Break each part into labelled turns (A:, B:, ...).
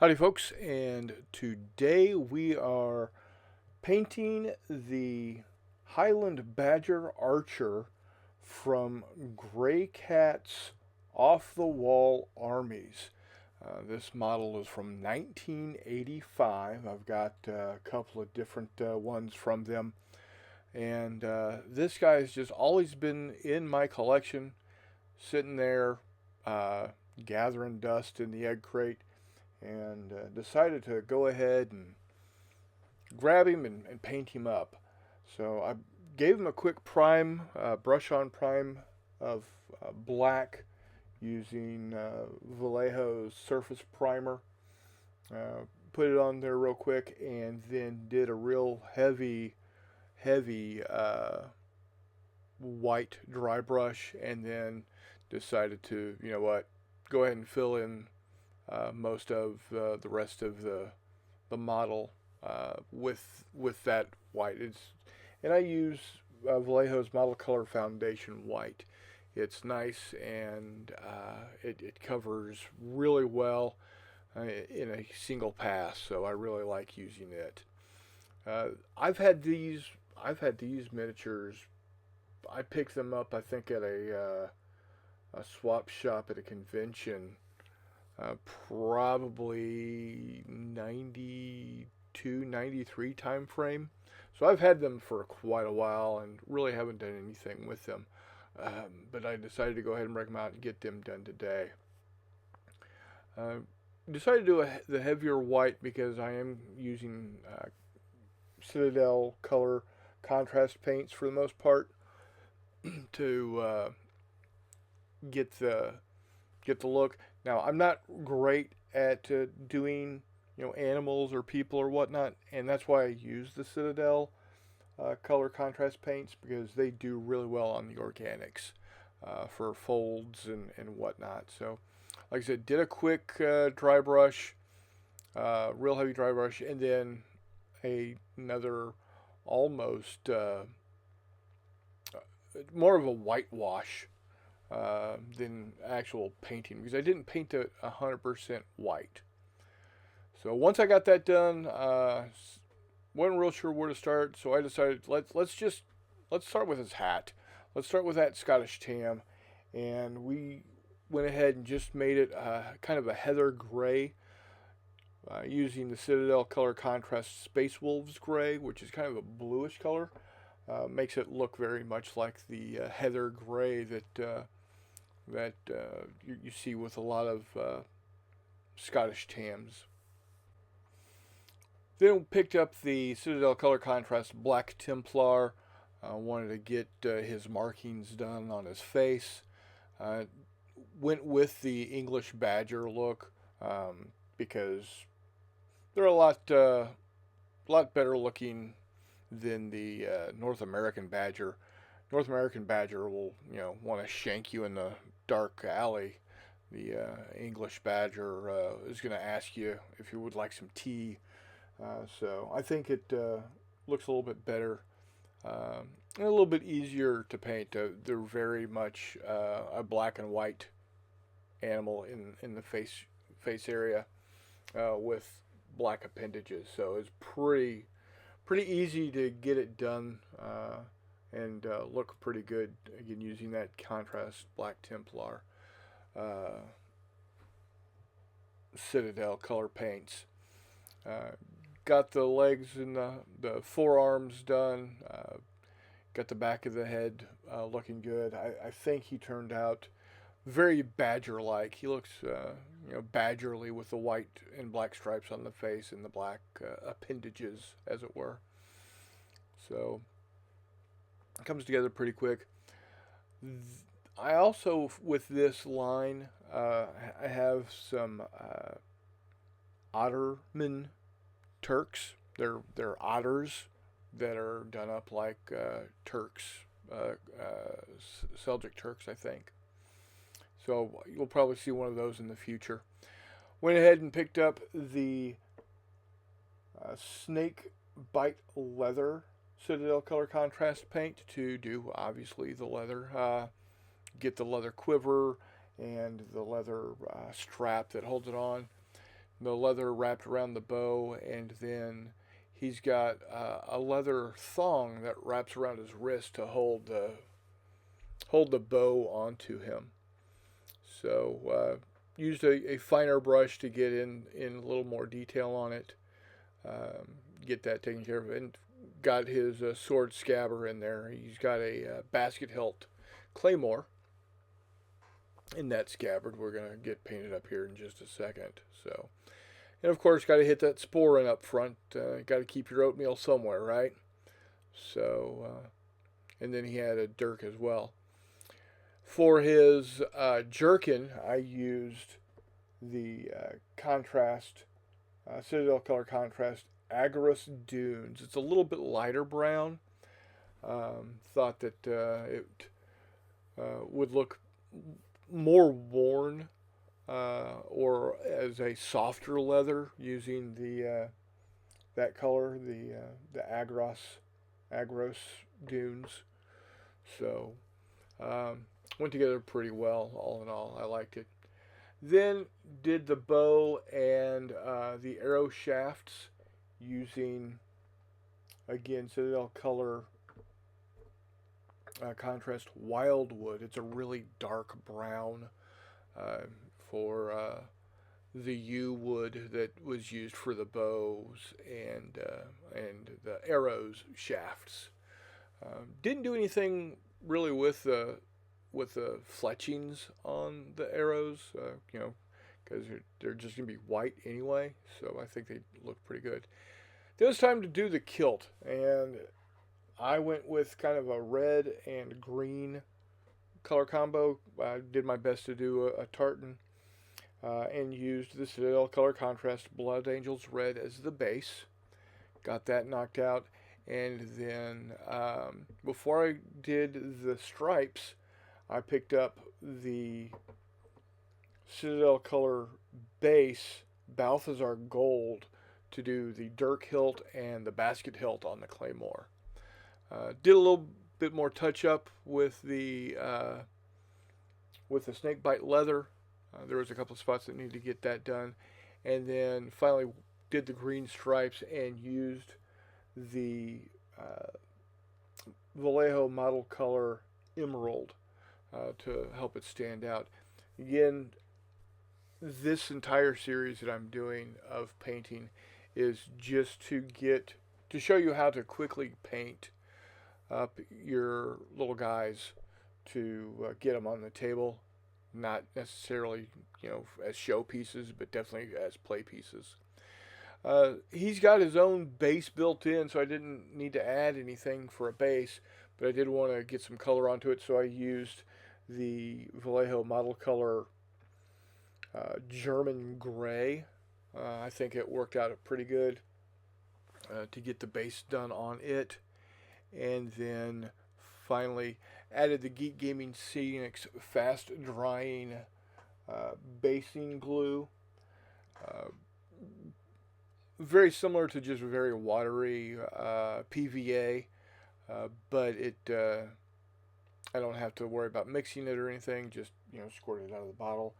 A: Howdy folks, and today we are painting the Highland Badger Archer from Gray Cat's Off the Wall Armies. This model is from 1985. I've got a couple of different ones from them, and this guy's just always been in my collection, sitting there gathering dust in the egg crate, and decided to go ahead and grab him and paint him up. So I gave him a quick prime, brush on prime of black using Vallejo's surface primer. Put it on there real quick and then did a real heavy white dry brush, and then decided to, you know what, go ahead and fill in most of the rest of the model with that white. And I use Vallejo's Model Color Foundation white. It's nice, and it covers really well in a single pass. So I really like using it. I've had these miniatures. I picked them up, I think, at a swap shop at a convention. Probably 92, 93 time frame. So I've had them for quite a while and really haven't done anything with them. But I decided to go ahead and break them out and get them done today. Decided to do the heavier white because I am using Citadel color contrast paints for the most part to get the look. Now, I'm not great at doing, animals or people or whatnot, and that's why I use the Citadel color contrast paints, because they do really well on the organics for folds and whatnot. So, like I said, did a quick dry brush, real heavy dry brush, and then another almost more of a whitewash than actual painting, because I didn't paint it 100% white. So once I got that done, wasn't real sure where to start. So I decided let's start with his hat. Let's start with that Scottish tam, and we went ahead and just made it kind of a heather gray using the Citadel color contrast Space Wolves gray, which is kind of a bluish color. Makes it look very much like the heather gray that you see with a lot of Scottish tams. Then picked up the Citadel color contrast Black Templar. Wanted to get his markings done on his face. Went with the English Badger look because they're a lot better looking than the North American Badger. North American Badger will, want to shank you in the dark alley. The English Badger is going to ask you if you would like some tea. So I think it looks a little bit better and a little bit easier to paint. They're very much a black and white animal in the face area with black appendages. So it's pretty easy to get it done and look pretty good, again, using that contrast Black Templar Citadel color paints. Got the legs and the forearms done. Got the back of the head looking good. I think he turned out very badger-like. He looks, badgerly with the white and black stripes on the face and the black appendages, as it were. So it comes together pretty quick. I also, with this line, I have some Otterman Turks. They're otters that are done up like Turks, Seljuk Turks, I think. So you'll probably see one of those in the future. Went ahead and picked up the snake bite leather Citadel color contrast paint to do, obviously, the leather. Get the leather quiver and the leather strap that holds it on. the leather wrapped around the bow, and then he's got a leather thong that wraps around his wrist to hold the bow onto him. So used a finer brush to get in a little more detail on it, get that taken care of, and got his sword scabber in there. He's got a basket hilt claymore in that scabbard. We're going to get painted up here in just a second. So, and of course, got to hit that sporin up front. Got to keep your oatmeal somewhere, right? So, and then he had a dirk as well. For his jerkin, I used the contrast, Citadel Color Contrast Agorous Dunes. It's a little bit lighter brown. Thought that it would look more worn or as a softer leather using the that color, the Agros Dunes. So went together pretty well, all in all. I liked it. Then did the bow and the arrow shafts using, again, Citadel Color Contrast Wildwood. It's a really dark brown for the yew wood that was used for the bows and the arrows shafts. Didn't do anything really with the fletchings on the arrows, because they're just going to be white anyway, so I think they look pretty good. Then it was time to do the kilt, and I went with kind of a red and green color combo. I did my best to do a tartan, and used the Citadel Color Contrast Blood Angels Red as the base. Got that knocked out, and then before I did the stripes, I picked up the Citadel Color base Balthazar Gold to do the dirk hilt and the basket hilt on the claymore. Did a little bit more touch up with the snakebite leather. There was a couple of spots that needed to get that done, and then finally did the green stripes and used the Vallejo Model Color Emerald to help it stand out. Again, this entire series that I'm doing of painting is just to show you how to quickly paint up your little guys to get them on the table, not necessarily as show pieces, but definitely as play pieces. He's got his own base built in, so I didn't need to add anything for a base, but I did want to get some color onto it, so I used the Vallejo Model Color German Gray. I think it worked out pretty good to get the base done on it. And then finally added the Geek Gaming Scenics Fast Drying Basing Glue. Very similar to just very watery PVA, but I don't have to worry about mixing it or anything. Just squirt it out of the bottle.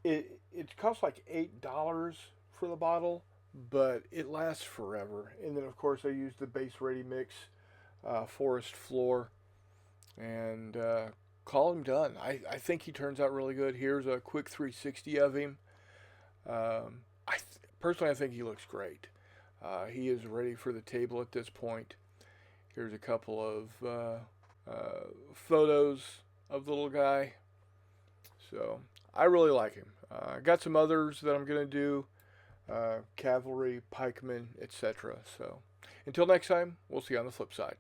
A: It costs like $8 for the bottle, but it lasts forever. And then of course I used the base Ready Mix Forest Floor, and call him done. I think he turns out really good. Here's a quick 360 of him. Personally, I think he looks great. He is ready for the table at this point. Here's a couple of photos of the little guy. So I really like him. I got some others that I'm going to do. Cavalry, pikemen, etc. So until next time, we'll see you on the flip side.